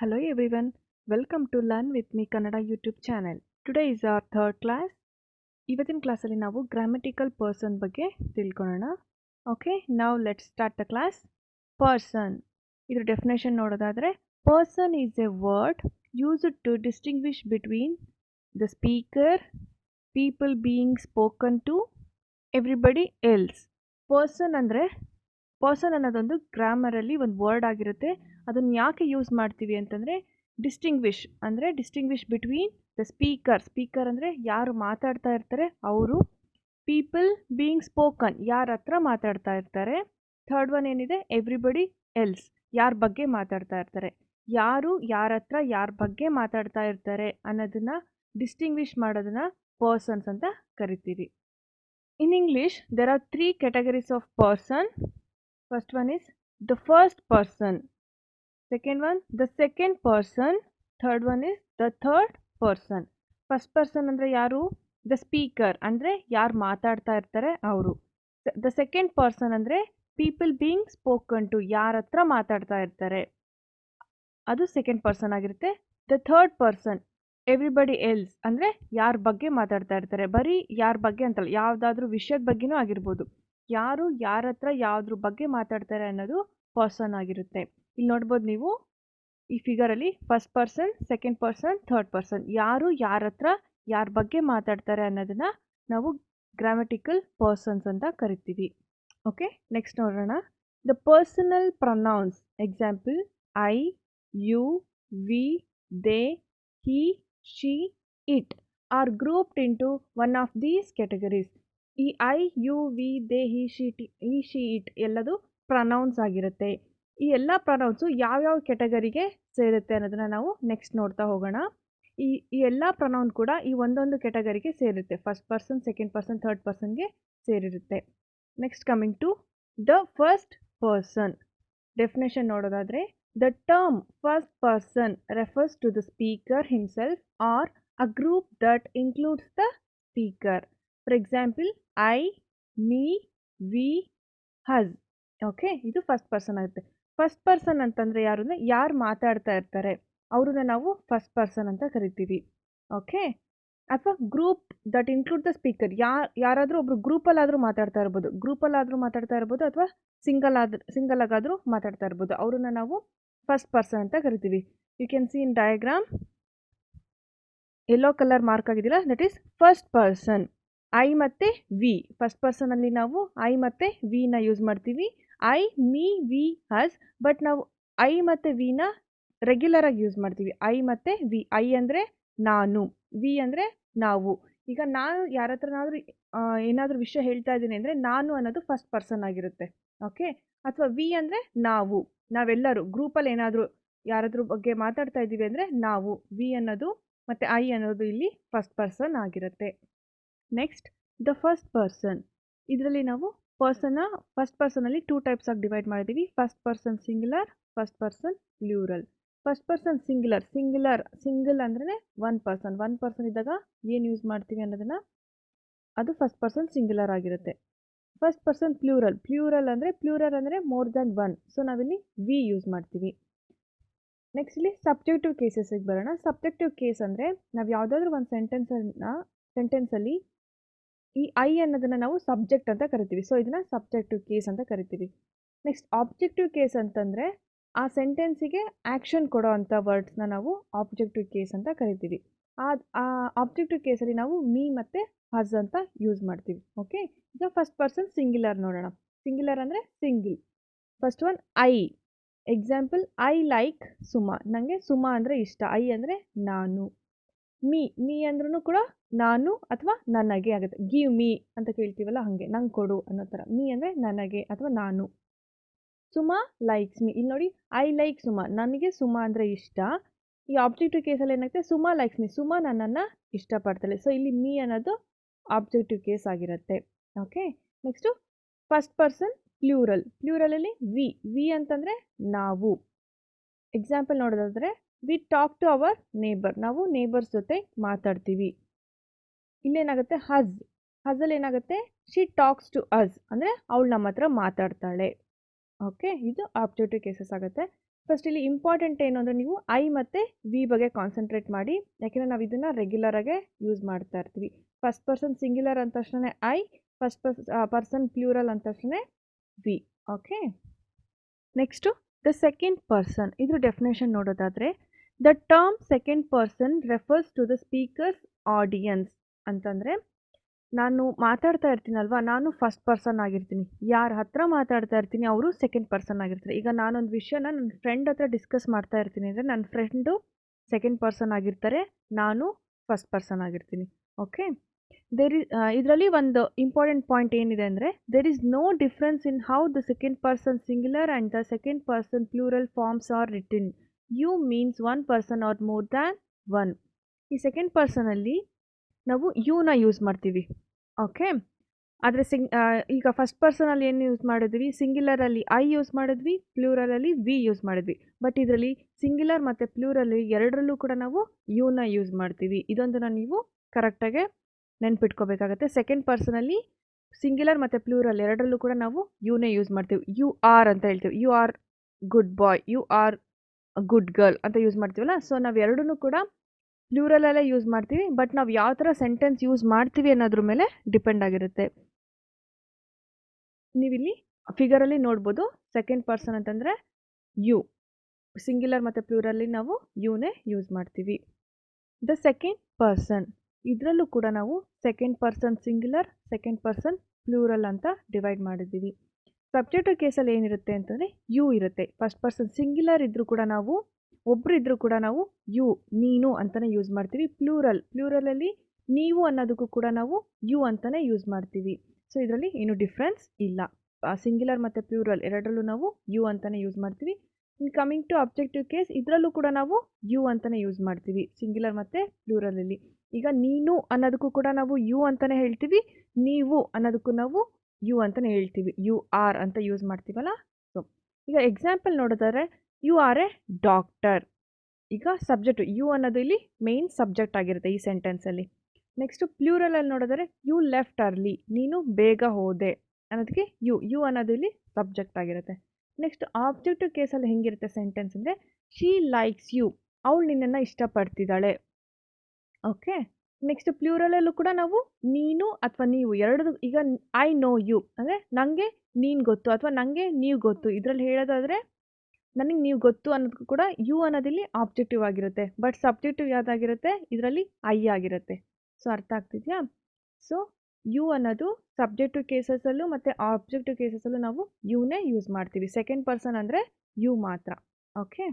Hello everyone, welcome to Learn with me Kannada YouTube channel. Today is our third class. ಇವತ್ತಿನ ಕ್ಲಾಸಲ್ಲಿ ನಾವು grammatical person ಬಗ್ಗೆ ತಿಳ್ಕೊಳ್ಳೋಣ. Okay, ನಾವು let's start the class. Person, ಇದ್ರ definition ನೋಡೋದಾದರೆ, person is a word used to distinguish between the speaker, people being spoken to, everybody else. Person ಅನ್ನೋದೊಂದು ಗ್ರಾಮರಲ್ಲಿ ಒಂದು ವರ್ಡ್ ಆಗಿರುತ್ತೆ. ಅದನ್ನು ಯಾಕೆ ಯೂಸ್ ಮಾಡ್ತೀವಿ ಅಂತಂದರೆ ಡಿಸ್ಟಿಂಗ್ವಿಷ್ ಬಿಟ್ವೀನ್ ದ ಸ್ಪೀಕರ್ ಅಂದರೆ ಯಾರು ಮಾತಾಡ್ತಾ ಇರ್ತಾರೆ ಅವರು, ಪೀಪಲ್ ಬೀಯಿಂಗ್ ಸ್ಪೋಕನ್ ಯಾರ ಹತ್ರ ಮಾತಾಡ್ತಾ ಇರ್ತಾರೆ, ಥರ್ಡ್ ಒನ್ ಏನಿದೆ ಎವ್ರಿಬಡಿ ಎಲ್ಸ್ ಯಾರ ಬಗ್ಗೆ ಮಾತಾಡ್ತಾ ಇರ್ತಾರೆ. ಯಾರು ಯಾರ ಹತ್ರ ಯಾರ ಬಗ್ಗೆ ಮಾತಾಡ್ತಾ ಇರ್ತಾರೆ ಅನ್ನೋದನ್ನ ಡಿಸ್ಟಿಂಗ್ವಿಷ್ ಮಾಡೋದನ್ನ ಪರ್ಸನ್ಸ್ ಅಂತ ಕರಿತೀವಿ. In English there are 3 categories of person. First one is the first person, second one the second person, third one is the third person. First person ಅಂದರೆ ಯಾರು? ದ ಸ್ಪೀಕರ್ ಅಂದರೆ ಯಾರು ಮಾತಾಡ್ತಾ ಇರ್ತಾರೆ ಅವರು. ದ ಸೆಕೆಂಡ್ ಪರ್ಸನ್ ಅಂದರೆ people being spoken to ಯಾರ ಹತ್ರ ಮಾತಾಡ್ತಾ ಇರ್ತಾರೆ, ಅದು ಸೆಕೆಂಡ್ ಪರ್ಸನ್ ಆಗಿರುತ್ತೆ. The third person everybody else ಅಂದರೆ ಯಾರ ಬಗ್ಗೆ ಮಾತಾಡ್ತಾ ಇರ್ತಾರೆ. ಬರೀ ಯಾರ ಬಗ್ಗೆ ಅಂತಲ್ಲ, ಯಾವುದಾದ್ರೂ ವಿಷಯದ ಬಗ್ಗೆನೂ ಆಗಿರ್ಬೋದು. ಯಾರು ಯಾರ ಹತ್ರ ಯಾವುದ್ರ ಬಗ್ಗೆ ಮಾತಾಡ್ತಾರೆ ಅನ್ನೋದು ಪರ್ಸನ್ ಆಗಿರುತ್ತೆ. ಇಲ್ಲಿ ನೋಡ್ಬೋದು ನೀವು ಈ ಫಿಗರಲ್ಲಿ first person, second person, third person, ಯಾರು ಯಾರ ಹತ್ರ ಯಾರ ಬಗ್ಗೆ ಮಾತಾಡ್ತಾರೆ ಅನ್ನೋದನ್ನ ನಾವು ಗ್ರಾಮಟಿಕಲ್ ಪರ್ಸನ್ಸ್ ಅಂತ ಕರಿತೀವಿ. ಓಕೆ, ನೆಕ್ಸ್ಟ್ ನೋಡೋಣ. The personal pronouns example I, you, we, they, he, she, it are grouped into one of these categories. ಈ I, you, we, they, he, she, it ಎಲ್ಲದು ಪ್ರೊನೌನ್ಸ್ ಆಗಿರುತ್ತೆ. ಈ ಎಲ್ಲ ಪ್ರೊನೌನ್ಸು ಯಾವ್ಯಾವ ಕ್ಯಾಟಗರಿಗೆ ಸೇರುತ್ತೆ ಅನ್ನೋದನ್ನ ನಾವು ನೆಕ್ಸ್ಟ್ ನೋಡ್ತಾ ಹೋಗೋಣ. ಈ ಎಲ್ಲ ಪ್ರೊನೌನ್ ಕೂಡ ಈ ಒಂದೊಂದು ಕ್ಯಾಟಗರಿಗೆ ಸೇರುತ್ತೆ. First person, second person, third ಪರ್ಸನ್ಗೆ ಸೇರಿರುತ್ತೆ. Next coming to the first person. Definition ನೋಡೋದಾದರೆ, the term first person refers to the speaker himself or a group that includes the speaker. For example I, me, we, us. Okay, ಇದು first person ಆಗುತ್ತೆ. First person ಅಂತಂದರೆ ಯಾರು ಅಂದರೆ ಯಾರು ಮಾತಾಡ್ತಾ ಇರ್ತಾರೆ ಅವ್ರನ್ನ ನಾವು ಫಸ್ಟ್ ಪರ್ಸನ್ ಅಂತ ಕರಿತೀವಿ. ಓಕೆ, ಅಥವಾ group that include the speaker, ಯಾರಾದರೂ ಒಬ್ರು ಗ್ರೂಪಲ್ಲಾದರೂ ಮಾತಾಡ್ತಾ ಇರ್ಬೋದು ಅಥವಾ ಸಿಂಗಲ್ ಆಗಾದರೂ ಮಾತಾಡ್ತಾ ಇರ್ಬೋದು. ಅವ್ರನ್ನ ನಾವು ಫಸ್ಟ್ ಪರ್ಸನ್ ಅಂತ ಕರಿತೀವಿ. You can see in diagram yellow colour mark ಆಗಿದೆಯಲ್ಲ, that is first person. I ಮತ್ತು ವಿ, ಫಸ್ಟ್ ಪರ್ಸನಲ್ಲಿ ನಾವು ಐ ಮತ್ತು ವಿನ ಯೂಸ್ ಮಾಡ್ತೀವಿ. I, me, we, us. But ನಾವು ಐ ಮತ್ತು ವಿನ ರೆಗ್ಯುಲರ್ ಆಗಿ ಯೂಸ್ ಮಾಡ್ತೀವಿ. ಐ ಮತ್ತು ವಿ. ಐ ಅಂದರೆ ನಾನು, ವಿ ಅಂದರೆ ನಾವು. ಈಗ ನಾನು ಯಾರ ಹತ್ರನಾದ್ರೂ ಏನಾದರೂ ವಿಷಯ ಹೇಳ್ತಾ ಇದ್ದೀನಿ ಅಂದರೆ ನಾನು ಅನ್ನೋದು ಫಸ್ಟ್ ಪರ್ಸನ್ ಆಗಿರುತ್ತೆ. ಓಕೆ, ಅಥವಾ ವಿ ಅಂದರೆ ನಾವೆಲ್ಲರೂ ಗ್ರೂಪಲ್ಲಿ ಏನಾದರೂ ಯಾರಾದ್ರ ಬಗ್ಗೆ ಮಾತಾಡ್ತಾ ಇದ್ದೀವಿ ಅಂದರೆ ನಾವು, ವಿ ಅನ್ನೋದು ಮತ್ತು ಐ ಅನ್ನೋದು ಇಲ್ಲಿ ಫಸ್ಟ್ ಪರ್ಸನ್ ಆಗಿರುತ್ತೆ. Next the first person. ಇದರಲ್ಲಿ ನಾವು ಫಸ್ಟ್ ಪರ್ಸನಲ್ಲಿ 2 ಟೈಪ್ಸ್ ಆಗಿ ಡಿವೈಡ್ ಮಾಡಿದ್ದೀವಿ. First person singular, first person plural. First person single ಅಂದ್ರೆ ಒನ್ ಪರ್ಸನ್ ಇದ್ದಾಗ ಏನು ಯೂಸ್ ಮಾಡ್ತೀವಿ ಅನ್ನೋದನ್ನ ಅದು ಫಸ್ಟ್ ಪರ್ಸನ್ ಸಿಂಗ್ಯುಲರ್ ಆಗಿರುತ್ತೆ. ಫಸ್ಟ್ ಪರ್ಸನ್ ಪ್ಲೂರಲ್ ಅಂದರೆ ಮೋರ್ ದೆನ್ ಒನ್. ಸೊ ನಾವಿಲ್ಲಿ ವಿ ಯೂಸ್ ಮಾಡ್ತೀವಿ. ನೆಕ್ಸ್ಟ್ ಇಲ್ಲಿ ಸಬ್ಜೆಕ್ಟಿವ್ ಕೇಸಸ್ಗೆ ಬರೋಣ. ಸಬ್ಜೆಕ್ಟಿವ್ ಕೇಸ್ ಅಂದರೆ ನಾವು ಯಾವುದಾದ್ರೂ ಒಂದು ಸೆಂಟೆನ್ಸಲ್ಲಿ ಈ ಐ ಅನ್ನೋದನ್ನು ನಾವು ಸಬ್ಜೆಕ್ಟ್ ಅಂತ ಕರಿತೀವಿ. ಸೊ ಇದನ್ನು ಸಬ್ಜೆಕ್ಟಿವ್ ಕೇಸ್ ಅಂತ ಕರಿತೀವಿ. ನೆಕ್ಸ್ಟ್ ಆಬ್ಜೆಕ್ಟಿವ್ ಕೇಸ್ ಅಂತಂದರೆ ಆ ಸೆಂಟೆನ್ಸಿಗೆ ಆ್ಯಕ್ಷನ್ ಕೊಡೋ ಅಂಥ ವರ್ಡ್ಸ್ನ ನಾವು ಆಬ್ಜೆಕ್ಟಿವ್ ಕೇಸ್ ಅಂತ ಕರಿತೀವಿ. ಆ ಆಬ್ಜೆಕ್ಟಿವ್ ಕೇಸಲ್ಲಿ ನಾವು ಮೀ ಮತ್ತು ಹಸ್ ಅಂತ ಯೂಸ್ ಮಾಡ್ತೀವಿ. ಓಕೆ, ಈಗ ಫಸ್ಟ್ ಪರ್ಸನ್ ಸಿಂಗ್ಯುಲರ್ ನೋಡೋಣ. ಸಿಂಗ್ಯುಲರ್ ಅಂದರೆ single. First one I. Example I like Suma. ನನಗೆ ಸುಮಾ ಅಂದರೆ ಇಷ್ಟ. ಐ ಅಂದರೆ ನಾನು. ಮೀ ಅಂದ್ರೂ ಕೂಡ ನಾನು ಅಥವಾ ನನಗೆ ಆಗುತ್ತೆ. ಗಿವ್ ಮೀ ಅಂತ ಕೇಳ್ತೀವಲ್ಲ ಹಾಗೆ, ನಂಗೆ ಕೊಡು ಅನ್ನೋ ಥರ. ಮೀ ಅಂದರೆ ನನಗೆ ಅಥವಾ ನಾನು. Suma likes me. ಇಲ್ಲಿ ನೋಡಿ, ಐ ಲೈಕ್ ಸುಮಾ, ನನಗೆ ಸುಮಾ ಅಂದರೆ ಇಷ್ಟ. ಈ ಆಬ್ಜೆಕ್ಟಿವ್ ಕೇಸಲ್ಲಿ ಏನಾಗುತ್ತೆ, ಸುಮಾ ಲೈಕ್ಸ್ ಮೀ, ಸುಮಾ ನನ್ನನ್ನು ಇಷ್ಟಪಡ್ತಾಳೆ. ಸೊ ಇಲ್ಲಿ ಮೀ ಅನ್ನೋದು ಆಬ್ಜೆಕ್ಟಿವ್ ಕೇಸ್ ಆಗಿರುತ್ತೆ. ಓಕೆ, ನೆಕ್ಸ್ಟು ಫಸ್ಟ್ ಪರ್ಸನ್ ಪ್ಲೂರಲಲ್ಲಿ ವಿ ಅಂತಂದರೆ ನಾವು. ಎಕ್ಸಾಂಪಲ್ ನೋಡೋದಾದರೆ, we talk to our neighbour. ನಾವು ನೇಬರ್ಸ್ ಜೊತೆ ಮಾತಾಡ್ತೀವಿ. ಇಲ್ಲೇನಾಗುತ್ತೆ, ಹಸ್ಸಲ್ಲಿ ಏನಾಗುತ್ತೆ, ಶಿ ಟಾಕ್ಸ್ ಟು ಅಸ್ ಅಂದರೆ ಅವಳು ನಮ್ಮ ಹತ್ರ ಮಾತಾಡ್ತಾಳೆ. ಓಕೆ, ಇದು ಆಬ್ಜೆಕ್ಟಿವ್ ಕೇಸಸ್ ಆಗುತ್ತೆ. ಫಸ್ಟ್ ಇಲ್ಲಿ ಇಂಪಾರ್ಟೆಂಟ್ ಏನು ಅಂದರೆ ನೀವು ಐ ಮತ್ತು ವಿ ಬಗ್ಗೆ ಕಾನ್ಸಂಟ್ರೇಟ್ ಮಾಡಿ, ಯಾಕೆಂದರೆ ನಾವು ಇದನ್ನು ರೆಗ್ಯುಲರಾಗೆ ಯೂಸ್ ಮಾಡ್ತಾ ಇರ್ತೀವಿ. ಫಸ್ಟ್ ಪರ್ಸನ್ ಸಿಂಗ್ಯುಲರ್ ಅಂದ ತಕ್ಷಣ ಐ, ಫಸ್ಟ್ ಪರ್ಸನ್ ಪ್ಲೂರಲ್ ಅಂದ ತಕ್ಷಣ we. Okay, next the second person. ಇದ್ರ ಡೆಫಿನೇಷನ್ ನೋಡೋದಾದರೆ, the term second person refers to the speaker's audience. ಅಂತಂದರೆ ನಾನು ಮಾತಾಡ್ತಾ ಇರ್ತೀನಲ್ವ, ನಾನು ಫಸ್ಟ್ ಪರ್ಸನ್ ಆಗಿರ್ತೀನಿ. ಯಾರ ಹತ್ರ ಮಾತಾಡ್ತಾ ಇರ್ತೀನಿ ಅವರು ಸೆಕೆಂಡ್ ಪರ್ಸನ್ ಆಗಿರ್ತಾರೆ. ಈಗ ನಾನೊಂದು ವಿಷಯನ ನನ್ನ ಫ್ರೆಂಡ್ ಹತ್ರ ಡಿಸ್ಕಸ್ ಮಾಡ್ತಾ ಇರ್ತೀನಿ ಅಂದರೆ ನನ್ನ ಫ್ರೆಂಡು ಸೆಕೆಂಡ್ ಪರ್ಸನ್ ಆಗಿರ್ತಾರೆ, ನಾನು ಫಸ್ಟ್ ಪರ್ಸನ್ ಆಗಿರ್ತೀನಿ. ಓಕೆ, ಇದರಲ್ಲಿ ಒಂದು ಇಂಪಾರ್ಟೆಂಟ್ ಪಾಯಿಂಟ್ ಏನಿದೆ ಅಂದರೆ, there is no difference in how the second person singular and the second person plural forms are written. You means one person or more than one. ಈ second ಪರ್ಸನಲ್ಲಿ ನಾವು ಯುನ use ಮಾಡ್ತೀವಿ. Okay, ಆದರೆ ಈಗ first ಪರ್ಸನಲ್ಲಿ ಏನು ಯೂಸ್ ಮಾಡಿದ್ವಿ, ಸಿಂಗ್ಯುಲರಲ್ಲಿ I use ಮಾಡಿದ್ವಿ, ಪ್ಲೂರಲಲ್ಲಿ ವಿ ಯೂಸ್ ಮಾಡಿದ್ವಿ. ಬಟ್ ಇದರಲ್ಲಿ ಸಿಂಗ್ಯುಲರ್ ಮತ್ತು ಪ್ಲೂರಲ್ಲಿ ಎರಡರಲ್ಲೂ ಕೂಡ ನಾವು ಯುನ ಯೂಸ್ ಮಾಡ್ತೀವಿ. ಇದೊಂದನ್ನು ನೀವು ಕರೆಕ್ಟಾಗಿ ನೆನ್ಪಿಟ್ಕೋಬೇಕಾಗತ್ತೆ. ಸೆಕೆಂಡ್ ಪರ್ಸನಲ್ಲಿ ಸಿಂಗ್ಯುಲರ್ ಮತ್ತು ಪ್ಲೂರಲ್ ಎರಡರಲ್ಲೂ ಕೂಡ ನಾವು ಯುನೇ ಯೂಸ್ ಮಾಡ್ತೀವಿ. ಯು ಆರ್ ಅಂತ ಹೇಳ್ತೀವಿ, you are good boy, you are good girl ಅಂತ ಯೂಸ್ ಮಾಡ್ತೀವಲ್ಲ. ಸೊ ನಾವು ಎರಡನ್ನೂ ಕೂಡ ಪ್ಲೂರಲಲ್ಲೇ ಯೂಸ್ ಮಾಡ್ತೀವಿ, ಬಟ್ ನಾವು ಯಾವ ಥರ ಸೆಂಟೆನ್ಸ್ ಯೂಸ್ ಮಾಡ್ತೀವಿ ಅನ್ನೋದ್ರ ಮೇಲೆ ಡಿಪೆಂಡ್ ಆಗಿರುತ್ತೆ. ನೀವಿಲ್ಲಿ ಫಿಗರಲ್ಲಿ ನೋಡ್ಬೋದು, ಸೆಕೆಂಡ್ ಪರ್ಸನ್ ಅಂತಂದರೆ ಯು, ಸಿಂಗ್ಯುಲರ್ ಮತ್ತು ಪ್ಲೂರಲ್ಲಿ ನಾವು ಯುನೇ ಯೂಸ್ ಮಾಡ್ತೀವಿ. ದ ಸೆಕೆಂಡ್ ಪರ್ಸನ್, ಇದರಲ್ಲೂ ಕೂಡ ನಾವು second person singular, second person plural ಅಂತ ಡಿವೈಡ್ ಮಾಡಿದ್ದೀವಿ. ಸಬ್ಜೆಕ್ಟಿವ್ ಕೇಸಲ್ಲಿ ಏನಿರುತ್ತೆ ಅಂತಂದರೆ ಯು ಇರುತ್ತೆ. ಫಸ್ಟ್ ಪರ್ಸನ್ ಸಿಂಗ್ಯುಲರ್ ಇದ್ದರೂ ಕೂಡ ನಾವು, ಒಬ್ಬರು ಇದ್ದರೂ ಕೂಡ ನಾವು ಯು, ನೀನು ಅಂತಲೇ ಯೂಸ್ ಮಾಡ್ತೀವಿ. ಪ್ಲೂರಲಲ್ಲಿ ನೀವು ಅನ್ನೋದಕ್ಕೂ ಕೂಡ ನಾವು ಯು ಅಂತಲೇ ಯೂಸ್ ಮಾಡ್ತೀವಿ. ಸೊ ಇದರಲ್ಲಿ ಏನು ಡಿಫ್ರೆನ್ಸ್ ಇಲ್ಲ. ಸಿಂಗ್ಯುಲರ್ ಮತ್ತು ಪ್ಲೂರಲ್ ಎರಡರಲ್ಲೂ ನಾವು ಯು ಅಂತಲೇ ಯೂಸ್ ಮಾಡ್ತೀವಿ. In coming to objective case, ಇದರಲ್ಲೂ ಕೂಡ ನಾವು ಯು ಅಂತಲೇ ಯೂಸ್ ಮಾಡ್ತೀವಿ ಸಿಂಗ್ಯುಲರ್ ಮತ್ತು ಪ್ಲೂರಲಲ್ಲಿ. ಈಗ ನೀನು ಅನ್ನೋದಕ್ಕೂ ಕೂಡ ನಾವು ಯು ಅಂತಲೇ ಹೇಳ್ತೀವಿ, ನೀವು ಅನ್ನೋದಕ್ಕೂ ನಾವು ಯು ಅಂತಲೇ ಹೇಳ್ತೀವಿ, ಯು ಆರ್ ಅಂತ ಯೂಸ್ ಮಾಡ್ತೀವಲ್ಲ. ಸೊ ಈಗ ಎಕ್ಸಾಂಪಲ್ ನೋಡಿದರೆ, ಯು ಆರ್ ಎ ಡಾಕ್ಟರ್. ಈಗ ಸಬ್ಜೆಕ್ಟು ಯು ಅನ್ನೋದು ಇಲ್ಲಿ ಮೇನ್ ಸಬ್ಜೆಕ್ಟ್ ಆಗಿರುತ್ತೆ ಈ ಸೆಂಟೆನ್ಸಲ್ಲಿ. ನೆಕ್ಸ್ಟು ಪ್ಲೂರಲಲ್ಲಿ ನೋಡಿದರೆ, ಯು ಲೆಫ್ಟ್ ಅರ್ಲಿ, ನೀನು ಬೇಗ ಹೋದೆ ಅನ್ನೋದಕ್ಕೆ ಯು ಅನ್ನೋದು ಇಲ್ಲಿ ಸಬ್ಜೆಕ್ಟ್ ಆಗಿರುತ್ತೆ. ನೆಕ್ಸ್ಟ್ ಆಬ್ಜೆಕ್ಟಿವ್ ಕೇಸಲ್ಲಿ ಹೆಂಗಿರುತ್ತೆ ಸೆಂಟೆನ್ಸ್ ಅಂದರೆ, ಶಿ ಲೈಕ್ಸ್ ಯು, ಅವಳು ನಿನ್ನನ್ನು ಇಷ್ಟಪಡ್ತಿದ್ದಾಳೆ. ಓಕೆ, ನೆಕ್ಸ್ಟ್ ಪ್ಲೂರಲಲ್ಲೂ ಕೂಡ ನಾವು ನೀನು ಅಥವಾ ನೀವು ಎರಡು, ಈಗ ಐ ನೋ ಯು ಅಂದರೆ ನನಗೆ ನೀನು ಗೊತ್ತು ಅಥವಾ ನನಗೆ ನೀವು ಗೊತ್ತು. ಇದರಲ್ಲಿ ಹೇಳೋದಾದರೆ ನನಗೆ ನೀವು ಗೊತ್ತು ಅನ್ನೋದಕ್ಕೂ ಕೂಡ ಯು ಅನ್ನೋದಿಲ್ಲಿ ಆಬ್ಜೆಕ್ಟಿವ್ ಆಗಿರುತ್ತೆ. ಬಟ್ ಸಬ್ಜೆಕ್ಟಿವ್ ಯಾವುದಾಗಿರುತ್ತೆ, ಇದರಲ್ಲಿ ಐ ಆಗಿರುತ್ತೆ. ಸೊ ಅರ್ಥ ಆಗ್ತಿದೆಯಾ? ಸೊ ಯು ಅನ್ನೋದು ಸಬ್ಜೆಕ್ಟಿವ್ ಕೇಸಸಲ್ಲೂ ಮತ್ತು ಆಬ್ಜೆಕ್ಟಿವ್ ಕೇಸಸಲ್ಲೂ ನಾವು ಯುನೇ ಯೂಸ್ ಮಾಡ್ತೀವಿ. ಸೆಕೆಂಡ್ ಪರ್ಸನ್ ಅಂದರೆ ಯು ಮಾತ್ರ. Okay,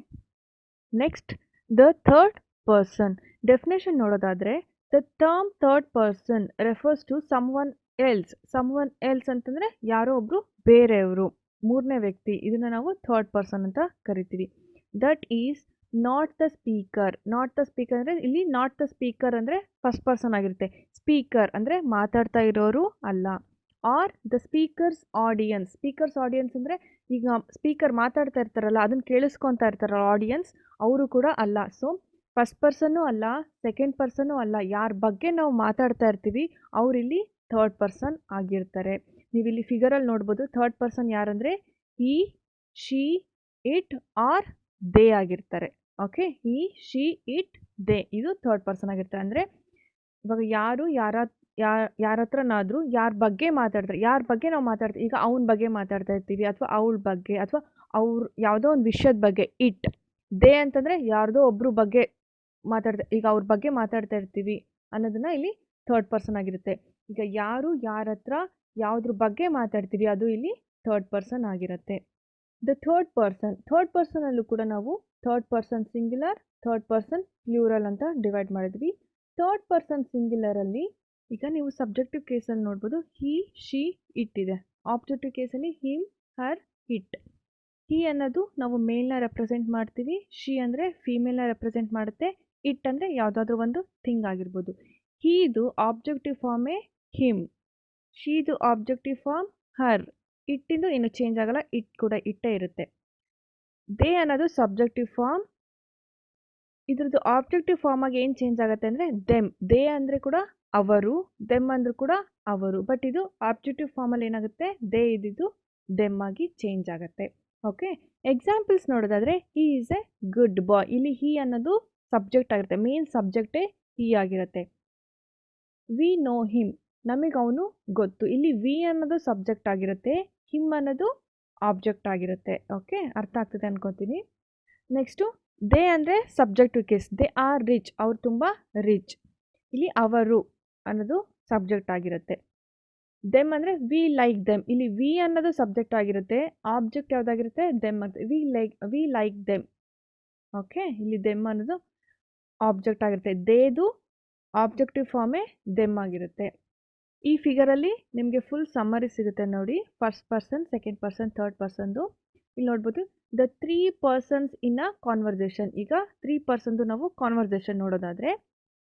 next the third person. Definition ನೋಡೋದಾದರೆ, the term third person refers to someone else. Someone else ಅಂತಂದರೆ ಯಾರೋ ಒಬ್ಬರು ಬೇರೆಯವರು, ಮೂರನೇ ವ್ಯಕ್ತಿ. ಇದನ್ನು ನಾವು ಥರ್ಡ್ ಪರ್ಸನ್ ಅಂತ ಕರಿತೀವಿ. That is not the speaker. Not the speaker ಅಂದರೆ ಇಲ್ಲಿ ನಾಟ್ ದ ಸ್ಪೀಕರ್ ಅಂದರೆ ಫಸ್ಟ್ ಪರ್ಸನ್ ಆಗಿರುತ್ತೆ. ಸ್ಪೀಕರ್ ಅಂದರೆ ಮಾತಾಡ್ತಾ ಇರೋರು ಅಲ್ಲ. Or the speaker's audience. Speaker's audience ಅಂದರೆ ಈಗ ಸ್ಪೀಕರ್ ಮಾತಾಡ್ತಾ ಇರ್ತಾರಲ್ಲ, ಅದನ್ನು ಕೇಳಿಸ್ಕೊತಾ ಇರ್ತಾರಲ್ಲ ಆಡಿಯನ್ಸ್, ಅವರು ಕೂಡ ಅಲ್ಲ. ಸೊ ಫಸ್ಟ್ ಪರ್ಸನ್ನೂ ಅಲ್ಲ, ಸೆಕೆಂಡ್ ಪರ್ಸನ್ನೂ ಅಲ್ಲ. ಯಾರ ಬಗ್ಗೆ ನಾವು ಮಾತಾಡ್ತಾ ಇರ್ತೀವಿ ಅವರಿಲ್ಲಿ ಥರ್ಡ್ ಪರ್ಸನ್ ಆಗಿರ್ತಾರೆ. ನೀವಿಲ್ಲಿ ಫಿಗರಲ್ಲಿ ನೋಡ್ಬೋದು, ಥರ್ಡ್ ಪರ್ಸನ್ ಯಾರಂದರೆ he, she, it or they ಆಗಿರ್ತಾರೆ. Okay, he, she, it, they, ಇದು ಥರ್ಡ್ ಪರ್ಸನ್ ಆಗಿರ್ತಾರೆ. ಅಂದರೆ ಇವಾಗ ಯಾರು ಯಾರ ಹತ್ರನಾದರೂ ಯಾರ ಬಗ್ಗೆ ಮಾತಾಡ್ತಾರೆ, ಯಾರ ಬಗ್ಗೆ ನಾವು ಮಾತಾಡ್ತೀವಿ, ಈಗ ಅವನ ಬಗ್ಗೆ ಮಾತಾಡ್ತಾ ಇರ್ತೀವಿ ಅಥವಾ ಅವಳ ಬಗ್ಗೆ ಅಥವಾ ಅವ್ರು ಯಾವುದೋ ಒಂದು ವಿಷಯದ ಬಗ್ಗೆ. ಇಟ್, ದೇ ಅಂತಂದರೆ ಯಾರ್ದೋ ಒಬ್ಬರು ಬಗ್ಗೆ ಈಗ ಅವ್ರ ಬಗ್ಗೆ ಮಾತಾಡ್ತಾ ಇರ್ತೀವಿ ಅನ್ನೋದನ್ನ ಇಲ್ಲಿ ಥರ್ಡ್ ಪರ್ಸನ್ ಆಗಿರುತ್ತೆ. ಈಗ ಯಾರು ಯಾರ ಹತ್ರ ಯಾವುದ್ರ ಬಗ್ಗೆ ಮಾತಾಡ್ತೀವಿ ಅದು ಇಲ್ಲಿ ಥರ್ಡ್ ಪರ್ಸನ್ ಆಗಿರುತ್ತೆ. ದ ಥರ್ಡ್ ಪರ್ಸನಲ್ಲೂ ಕೂಡ ನಾವು third person singular, third person plural ಅಂತ ಡಿವೈಡ್ ಮಾಡಿದ್ವಿ. ಥರ್ಡ್ ಪರ್ಸನ್ ಸಿಂಗ್ಯುಲರಲ್ಲಿ ಈಗ ನೀವು ಸಬ್ಜೆಕ್ಟಿವ್ ಕೇಸಲ್ಲಿ ನೋಡ್ಬೋದು, ಹಿ, ಶಿ, ಇಟ್ ಇದೆ. ಆಬ್ಜೆಕ್ಟಿವ್ ಕೇಸಲ್ಲಿ ಹಿಮ್, ಹರ್, ಇಟ್. ಹಿ ಅನ್ನೋದು ನಾವು ಮೇಲ್ನ ರೆಪ್ರೆಸೆಂಟ್ ಮಾಡ್ತೀವಿ, ಶಿ ಅಂದರೆ ಫೀಮೇಲ್ನ ರೆಪ್ರೆಸೆಂಟ್ ಮಾಡುತ್ತೆ, ಇಟ್ ಅಂದರೆ ಯಾವುದಾದ್ರೂ ಒಂದು ಥಿಂಗ್ ಆಗಿರ್ಬೋದು. ಹೀದು ಆಬ್ಜೆಕ್ಟಿವ್ ಫಾರ್ಮೇ ಹಿಮ್, ಶೀದು ಆಬ್ಜೆಕ್ಟಿವ್ ಫಾರ್ಮ್ ಹರ್, ಇಟ್ಟಿಂದು ಏನು ಚೇಂಜ್ ಆಗಲ್ಲ, ಇಟ್ ಕೂಡ ಇಟ್ಟೇ ಇರುತ್ತೆ. ದೇ ಅನ್ನೋದು ಸಬ್ಜೆಕ್ಟಿವ್ ಫಾರ್ಮ್, ಇದ್ರದ್ದು ಆಬ್ಜೆಕ್ಟಿವ್ ಫಾರ್ಮ್ ಆಗಿ ಏನು ಚೇಂಜ್ ಆಗುತ್ತೆ ಅಂದರೆ ದೆಮ್. ದೇ ಅಂದರೆ ಕೂಡ ಅವರು, ದೆಮ್ ಅಂದರೂ ಕೂಡ ಅವರು. ಬಟ್ ಇದು ಆಬ್ಜೆಕ್ಟಿವ್ ಫಾರ್ಮಲ್ಲಿ ಏನಾಗುತ್ತೆ, ದೇ ಇದ್ದಿದ್ದು ದೆಮ್ ಆಗಿ ಚೇಂಜ್ ಆಗುತ್ತೆ. ಓಕೆ, ಎಕ್ಸಾಂಪಲ್ಸ್ ನೋಡೋದಾದರೆ ಹಿ ಈಸ್ ಎ ಗುಡ್ ಬಾಯ್. ಇಲ್ಲಿ ಹಿ ಅನ್ನೋದು ಸಬ್ಜೆಕ್ಟ್ ಆಗಿರುತ್ತೆ, ಮೇನ್ ಸಬ್ಜೆಕ್ಟೇ ಹಿ ಆಗಿರುತ್ತೆ. ವಿ ನೋ ಹಿಮ್, ನಮಗೆ ಅವನು ಗೊತ್ತು. ಇಲ್ಲಿ ವಿ ಅನ್ನೋದು ಸಬ್ಜೆಕ್ಟ್ ಆಗಿರುತ್ತೆ, ಹಿಮ್ ಅನ್ನೋದು ಆಬ್ಜೆಕ್ಟ್ ಆಗಿರುತ್ತೆ. ಓಕೆ, ಅರ್ಥ ಆಗ್ತದೆ ಅನ್ಕೋತೀನಿ. ನೆಕ್ಸ್ಟು ದೇ ಅಂದರೆ subject case. They are rich, ಅವ್ರು ತುಂಬ ರಿಚ್. ಇಲ್ಲಿ ಅವರು ಅನ್ನೋದು ಸಬ್ಜೆಕ್ಟ್ ಆಗಿರುತ್ತೆ. ದೆಮ್ ಅಂದರೆ ವಿ ಲೈಕ್ ದೆಮ್. ಇಲ್ಲಿ ವಿ ಅನ್ನೋದು ಸಬ್ಜೆಕ್ಟ್ ಆಗಿರುತ್ತೆ, ಆಬ್ಜೆಕ್ಟ್ ಯಾವುದಾಗಿರುತ್ತೆ ದೆಮ್ ಅಂತ. We like them. ಓಕೆ, ಇಲ್ಲಿ ದೆಮ್ ಅನ್ನೋದು ಆಬ್ಜೆಕ್ಟ್ ಆಗಿರುತ್ತೆ, ದೇದು ಆಬ್ಜೆಕ್ಟಿವ್ ಫಾರ್ಮೇ ದೆಮ್ ಆಗಿರುತ್ತೆ. ಈ ಫಿಗರಲ್ಲಿ ನಿಮಗೆ ಫುಲ್ ಸಮ್ಮರಿ ಸಿಗುತ್ತೆ ನೋಡಿ, first person, second person, third ಪರ್ಸನ್ದು. ಇಲ್ಲಿ ನೋಡ್ಬೋದು the 3 persons in a conversation. ಈಗ 3 ಪರ್ಸನ್ದು ನಾವು ಕಾನ್ವರ್ಸೇಷನ್ ನೋಡೋದಾದರೆ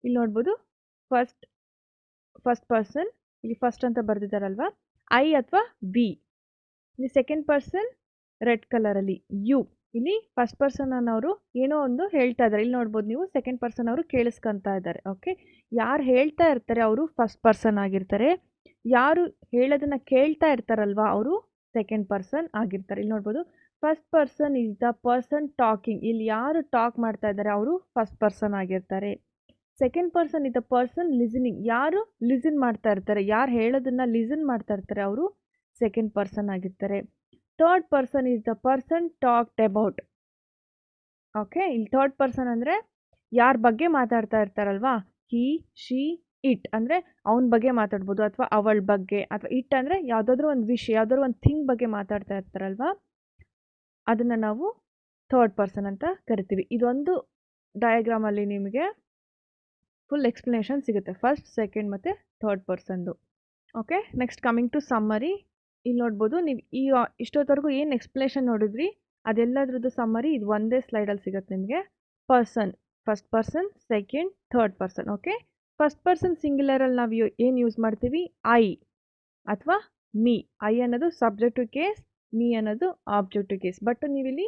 ಇಲ್ಲಿ ನೋಡ್ಬೋದು ಫಸ್ಟ್ ಪರ್ಸನ್, ಇಲ್ಲಿ ಫಸ್ಟ್ ಅಂತ ಬರೆದಿದ್ದಾರಲ್ವ, ಐ ಅಥವಾ ವಿ. ಇಲ್ಲಿ ಸೆಕೆಂಡ್ ಪರ್ಸನ್ ರೆಡ್ ಕಲರಲ್ಲಿ ಯು. ಇಲ್ಲಿ ಫಸ್ಟ್ ಪರ್ಸನ್ ಅನ್ನೋರು ಏನೋ ಒಂದು ಹೇಳ್ತಾ ಇದ್ದಾರೆ, ಇಲ್ಲಿ ನೋಡ್ಬೋದು ನೀವು ಸೆಕೆಂಡ್ ಪರ್ಸನ್ ಅವರು ಕೇಳಿಸ್ಕೊತಾ ಇದ್ದಾರೆ. ಓಕೆ, ಯಾರು ಹೇಳ್ತಾ ಇರ್ತಾರೆ ಅವರು ಫಸ್ಟ್ ಪರ್ಸನ್ ಆಗಿರ್ತಾರೆ, ಯಾರು ಹೇಳೋದನ್ನ ಕೇಳ್ತಾ ಇರ್ತಾರಲ್ವ ಅವರು ಸೆಕೆಂಡ್ ಪರ್ಸನ್ ಆಗಿರ್ತಾರೆ. ಇಲ್ಲಿ ನೋಡ್ಬೋದು first person is the person talking. ಇಲ್ಲಿ ಯಾರು ಟಾಕ್ ಮಾಡ್ತಾ ಇದ್ದಾರೆ ಅವರು ಫಸ್ಟ್ ಪರ್ಸನ್ ಆಗಿರ್ತಾರೆ. Second person is the person listening. ಯಾರು ಲಿಸನ್ ಮಾಡ್ತಾ ಇರ್ತಾರೆ, ಯಾರು ಹೇಳೋದನ್ನ ಲಿಸನ್ ಮಾಡ್ತಾ ಇರ್ತಾರೆ ಅವರು ಸೆಕೆಂಡ್ ಪರ್ಸನ್ ಆಗಿರ್ತಾರೆ. Third person is the person talked about. Okay, ಇಲ್ಲಿ ಥರ್ಡ್ ಪರ್ಸನ್ ಅಂದರೆ ಯಾರ ಬಗ್ಗೆ ಮಾತಾಡ್ತಾ ಇರ್ತಾರಲ್ವಾ, ಹಿ, ಶಿ, ಇಟ್ ಅಂದರೆ ಅವನ ಬಗ್ಗೆ ಮಾತಾಡ್ಬೋದು, ಅಥವಾ ಅವಳ ಬಗ್ಗೆ, ಅಥವಾ ಇಟ್ ಅಂದರೆ ಯಾವುದಾದ್ರೂ ಒಂದು ವಿಷಯ, ಯಾವುದಾದ್ರೂ ಒಂದು ಥಿಂಗ್ ಬಗ್ಗೆ ಮಾತಾಡ್ತಾ ಇರ್ತಾರಲ್ವಾ, ಅದನ್ನು ನಾವು ಥರ್ಡ್ ಪರ್ಸನ್ ಅಂತ ಕರಿತೀವಿ. ಇದೊಂದು ಡಯಾಗ್ರಾಮಲ್ಲಿ ನಿಮಗೆ ಫುಲ್ ಎಕ್ಸ್ಪ್ಲನೇಷನ್ ಸಿಗುತ್ತೆ, ಫಸ್ಟ್, ಸೆಕೆಂಡ್ ಮತ್ತು ಥರ್ಡ್ ಪರ್ಸನ್ದು. Okay, next coming to summary. ಇಲ್ಲಿ ನೋಡ್ಬೋದು ನೀವು ಈಗ ಇಷ್ಟೊತ್ತವರೆಗೂ ಏನು ಎಕ್ಸ್ಪ್ಲನೇಷನ್ ನೋಡಿದ್ರಿ ಅದೆಲ್ಲದ್ರದ್ದು ಸಮ್ಮರಿ ಇದು ಒಂದೇ ಸ್ಲೈಡಲ್ಲಿ ಸಿಗುತ್ತೆ ನಿಮಗೆ. Person, first person, second, third person. Okay, first person ಸಿಂಗ್ಯುಲರಲ್ಲಿ ನಾವು ಏನು ಯೂಸ್ ಮಾಡ್ತೀವಿ, ಐ ಅಥವಾ ಮೀ. ಐ ಅನ್ನೋದು ಸಬ್ಜೆಕ್ಟಿವ್ ಕೇಸ್, ಮೀ ಅನ್ನೋದು ಆಬ್ಜೆಕ್ಟಿವ್ ಕೇಸ್. ಬಟ್ ನೀವಿಲ್ಲಿ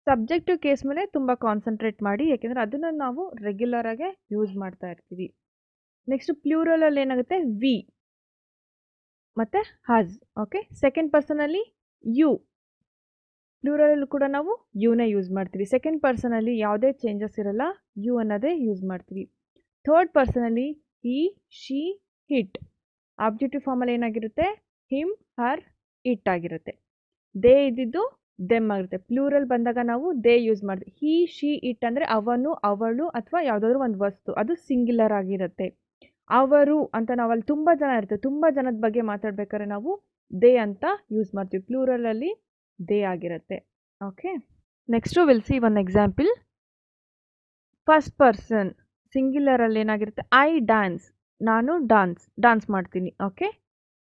ಸಬ್ಜೆಕ್ಟಿವ್ ಕೇಸ್ ಮೇಲೆ ತುಂಬ ಕಾನ್ಸಂಟ್ರೇಟ್ ಮಾಡಿ, ಯಾಕೆಂದರೆ ಅದನ್ನು ನಾವು ರೆಗ್ಯುಲರಾಗೆ ಯೂಸ್ ಮಾಡ್ತಾ ಇರ್ತೀವಿ. ನೆಕ್ಸ್ಟ್ ಪ್ಲೂರಲಲ್ಲಿ ಏನಾಗುತ್ತೆ, ವಿ ಮತ್ತು ಹಸ್. ಓಕೆ, ಸೆಕೆಂಡ್ ಪರ್ಸನಲ್ಲಿ ಯು. ಪ್ಲೂರಲಲ್ಲೂ ಕೂಡ ನಾವು ಯುನೇ ಯೂಸ್ ಮಾಡ್ತೀವಿ. ಸೆಕೆಂಡ್ ಪರ್ಸನಲ್ಲಿ ಯಾವುದೇ ಚೇಂಜಸ್ ಇರಲ್ಲ, ಯು ಅನ್ನೋದೇ ಯೂಸ್ ಮಾಡ್ತೀವಿ. ಥರ್ಡ್ ಪರ್ಸನಲ್ಲಿ ಹಿ, ಶಿ, ಹಿಟ್. ಆಬ್ಜೆಕ್ಟಿವ್ ಫಾರ್ಮಲ್ಲಿ ಏನಾಗಿರುತ್ತೆ, ಹಿಮ್, ಹರ್, ಇಟ್ ಆಗಿರುತ್ತೆ. ದೇ ಇದ್ದಿದ್ದು ದೆಮ್ ಆಗಿರುತ್ತೆ. ಪ್ಲೂರಲ್ ಬಂದಾಗ ನಾವು ದೇ ಯೂಸ್ ಮಾಡ್ತೀವಿ. ಹಿ, ಶಿ, ಇಟ್ ಅಂದರೆ ಅವನು, ಅವಳು ಅಥವಾ ಯಾವುದಾದ್ರೂ ಒಂದು ವಸ್ತು, ಅದು ಸಿಂಗ್ಯುಲರ್ ಆಗಿರುತ್ತೆ. ಅವರು ಅಂತ ನಾವಲ್ಲಿ ತುಂಬ ಜನ ಇರ್ತೇವೆ, ತುಂಬ ಜನದ ಬಗ್ಗೆ ಮಾತಾಡ್ಬೇಕಾದ್ರೆ ನಾವು ದೇ ಅಂತ ಯೂಸ್ ಮಾಡ್ತೀವಿ. ಪ್ಲೂರಲಲ್ಲಿ ದೇ ಆಗಿರುತ್ತೆ. Okay, next will see one example. First person ಸಿಂಗ್ಯುಲರಲ್ಲಿ ಏನಾಗಿರುತ್ತೆ, ಐ ಡ್ಯಾನ್ಸ್. ನಾನು ಡ್ಯಾನ್ಸ್ ಮಾಡ್ತೀನಿ. ಓಕೆ,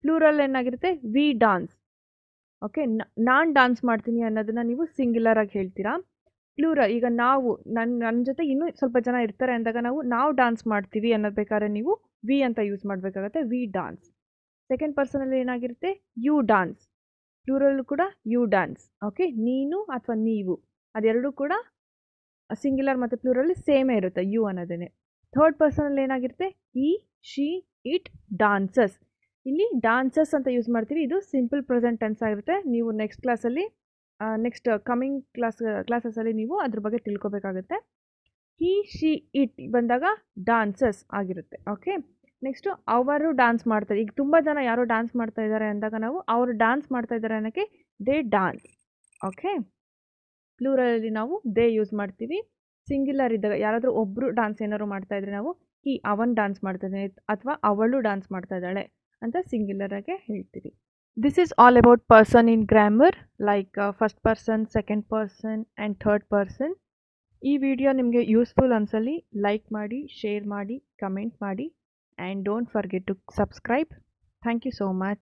ಪ್ಲೂರಲ್ ಏನಾಗಿರುತ್ತೆ, ವಿ ಡ್ಯಾನ್ಸ್. ಓಕೆ, ನಾನು ಡ್ಯಾನ್ಸ್ ಮಾಡ್ತೀನಿ ಅನ್ನೋದನ್ನು ನೀವು ಸಿಂಗ್ಯುಲರ್ ಆಗಿ ಹೇಳ್ತೀರಾ. ಪ್ಲೂರಲ್, ಈಗ ನಾವು ನನ್ನ ಜೊತೆ ಇನ್ನೂ ಸ್ವಲ್ಪ ಜನ ಇರ್ತಾರೆ ಅಂದಾಗ ನಾವು ಡ್ಯಾನ್ಸ್ ಮಾಡ್ತೀವಿ ಅನ್ನೋದು ಬೇಕಾದ್ರೆ ನೀವು ವಿ ಅಂತ ಯೂಸ್ ಮಾಡಬೇಕಾಗತ್ತೆ, ವಿ ಡ್ಯಾನ್ಸ್. ಸೆಕೆಂಡ್ ಪರ್ಸನಲ್ಲಿ ಏನಾಗಿರುತ್ತೆ, ಯು ಡ್ಯಾನ್ಸ್. ಪ್ಲೂರಲ್ ಕೂಡ ಯು ಡ್ಯಾನ್ಸ್. ಓಕೆ, ನೀನು ಅಥವಾ ನೀವು ಅದೆರಡೂ ಕೂಡ ಸಿಂಗ್ಯುಲರ್ ಮತ್ತು ಪ್ಲೂರಲ್ ಸೇಮೇ ಇರುತ್ತೆ, ಯು ಅನ್ನೋದೇ. ಥರ್ಡ್ ಪರ್ಸನಲ್ಲಿ ಏನಾಗಿರುತ್ತೆ, ಈ, ಶಿ, ಇಟ್, ಡಾನ್ಸಸ್. ಇಲ್ಲಿ ಡಾನ್ಸಸ್ ಅಂತ ಯೂಸ್ ಮಾಡ್ತೀವಿ, ಇದು ಸಿಂಪಲ್ ಪ್ರೆಸೆಂಟ್ ಟೆನ್ಸ್ ಆಗಿರುತ್ತೆ. ನೀವು ನೆಕ್ಸ್ಟ್ ಕ್ಲಾಸಲ್ಲಿ ನೆಕ್ಸ್ಟ್ ಕಮಿಂಗ್ ಕ್ಲಾಸಸ್ಸಲ್ಲಿ ನೀವು ಅದ್ರ ಬಗ್ಗೆ ತಿಳ್ಕೊಬೇಕಾಗುತ್ತೆ. ಹಿ, ಶಿ, ಇಟ್ ಬಂದಾಗ ಡಾನ್ಸಸ್ ಆಗಿರುತ್ತೆ. ಓಕೆ, ನೆಕ್ಸ್ಟು ಅವರು ಡ್ಯಾನ್ಸ್ ಮಾಡ್ತಾರೆ. ಈಗ ತುಂಬ ಜನ ಯಾರೋ ಡ್ಯಾನ್ಸ್ ಮಾಡ್ತಾ ಇದ್ದಾರೆ ಅಂದಾಗ ನಾವು ಅವರು ಡ್ಯಾನ್ಸ್ ಮಾಡ್ತಾ ಇದ್ದಾರೆ ಅನ್ನೋಕ್ಕೆ ದೇ ಡ್ಯಾನ್ಸ್. ಓಕೆ, ಪ್ಲೂರಲಲ್ಲಿ ನಾವು ದೇ ಯೂಸ್ ಮಾಡ್ತೀವಿ. ಸಿಂಗ್ಯುಲರ್ ಇದ್ದಾಗ ಯಾರಾದರೂ ಒಬ್ಬರು ಡ್ಯಾನ್ಸ್ ಏನಾದ್ರು ಮಾಡ್ತಾ ಇದ್ರೆ ನಾವು ಅವನು ಡ್ಯಾನ್ಸ್ ಮಾಡ್ತಾ ಇದ್ದಾನೆ ಅಥವಾ ಅವಳು ಡ್ಯಾನ್ಸ್ ಮಾಡ್ತಾ ಇದ್ದಾಳೆ ಅಂತ ಸಿಂಗ್ಯುಲರ್ ಆಗಿ ಹೇಳ್ತೀವಿ. This is all about person in grammar, like first person, second person and third person. ಈ ವಿಡಿಯೋ ನಿಮಗೆ ಯೂಸ್ಫುಲ್ ಅನ್ಸಲ್ಲಿ ಲೈಕ್ ಮಾಡಿ, ಶೇರ್ ಮಾಡಿ, ಕಮೆಂಟ್ ಮಾಡಿ, and don't forget to subscribe. Thank you so much.